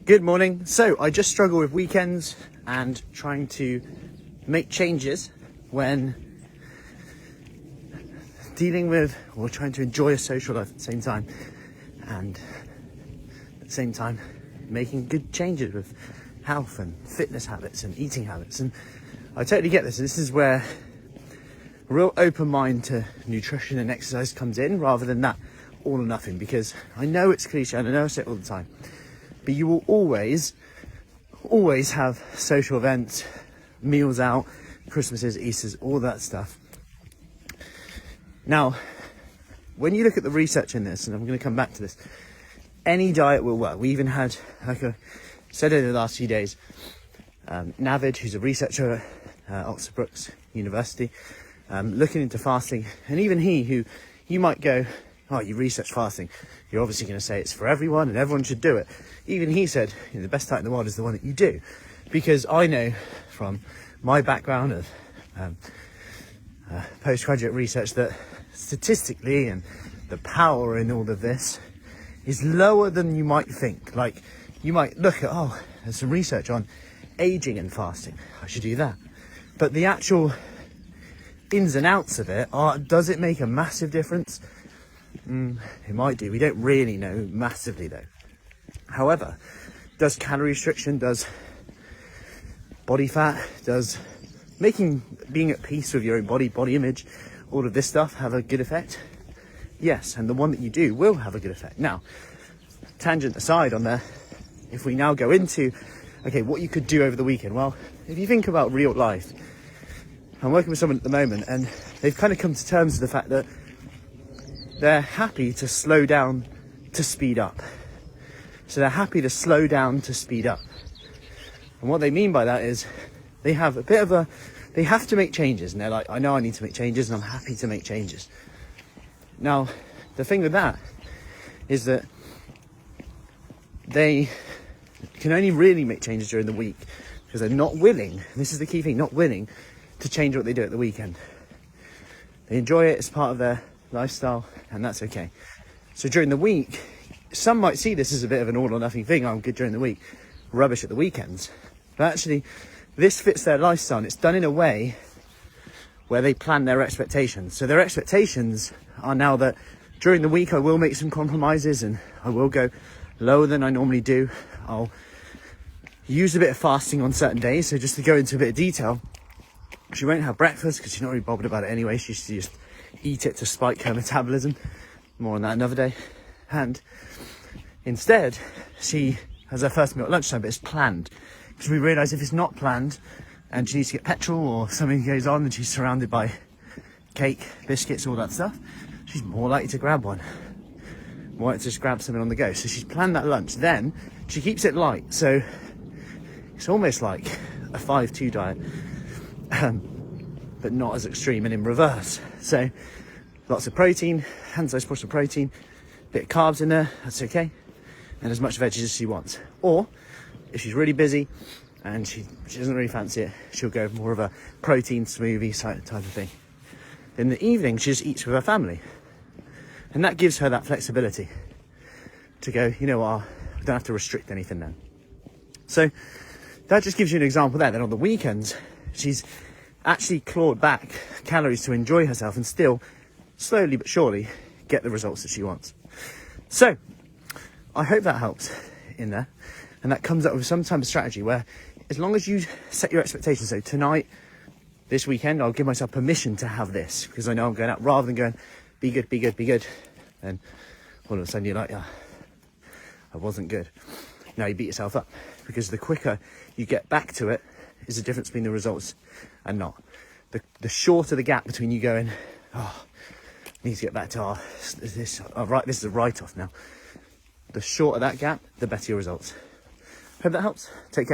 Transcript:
Good morning. So I just struggle with weekends and trying to make changes when dealing with or trying to enjoy a social life at the same time, and at the same time making good changes with health and fitness habits and eating habits. And I totally get this. This is where a real open mind to nutrition and exercise comes in, rather than that all or nothing, because I know it's cliche and I know I say it all the time, but you will always have social events, meals out, Christmases, Easters, all that stuff. Now, when you look at the research in this, and I'm going to come back to this, any diet will work. We even had, like I said over the last few days, Navid, who's a researcher at Oxford Brookes University, looking into fasting, and even he, who you might go, oh, you research fasting, you're obviously going to say it's for everyone and everyone should do it. Even he said, the best diet in the world is the one that you do. Because I know from my background of postgraduate research that statistically, and the power in all of this is lower than you might think. Like, you might look at, oh, there's some research on aging and fasting, I should do that. But the actual ins and outs of it are, does it make a massive difference? It might do. We don't really know massively though. However, does calorie restriction, does body fat, does being at peace with your own body image, all of this stuff have a good effect? Yes, and the one that you do will have a good effect. Now, tangent aside on there, if we now go into, okay, what you could do over the weekend. Well, if you think about real life, I'm working with someone at the moment and they've kind of come to terms with the fact that they're happy to slow down to speed up. So they're happy to slow down to speed up. And what they mean by that is they have they have to make changes. And they're like, I know I need to make changes and I'm happy to make changes. Now, the thing with that is that they can only really make changes during the week because they're not willing, and this is the key thing, not willing to change what they do at the weekend. They enjoy it as part of their lifestyle, and that's okay. So during the week, some might see this as a bit of an all or nothing thing. I'm good during the week, rubbish at the weekends. But actually, this fits their lifestyle, and it's done in a way where they plan their expectations. So their expectations are now that during the week I will make some compromises and I will go lower than I normally do. I'll use a bit of fasting on certain days. So just to go into a bit of detail, she won't have breakfast because she's not really bothered about it anyway. She used to just eat it to spike her metabolism. More on that another day. And instead, she has her first meal at lunchtime, but it's planned. Because we realise if it's not planned and she needs to get petrol or something goes on and she's surrounded by cake, biscuits, all that stuff, she's more likely to grab one. More likely to just grab something on the go. So she's planned that lunch. Then she keeps it light. So it's almost like a 5-2 diet. But not as extreme and in reverse. So lots of protein, hand-sized portion of protein, bit of carbs in there, that's okay, and as much veggies as she wants. Or if she's really busy and she doesn't really fancy it, she'll go more of a protein smoothie type of thing. In the evening, she just eats with her family, and that gives her that flexibility to go, you know what, we don't have to restrict anything then. So that just gives you an example there. Then on the weekends, she's actually clawed back calories to enjoy herself and still slowly but surely get the results that she wants. So I hope that helps in there, and that comes up with some type of strategy where, as long as you set your expectations, so tonight, this weekend, I'll give myself permission to have this because I know I'm going out, rather than going be good, and all of a sudden you're like, oh, I wasn't good. Now you beat yourself up, because the quicker you get back to it is the difference between the results and not. The shorter the gap between you going, oh, I need to get back to, this is a write-off now. The shorter that gap, the better your results. Hope that helps. Take care.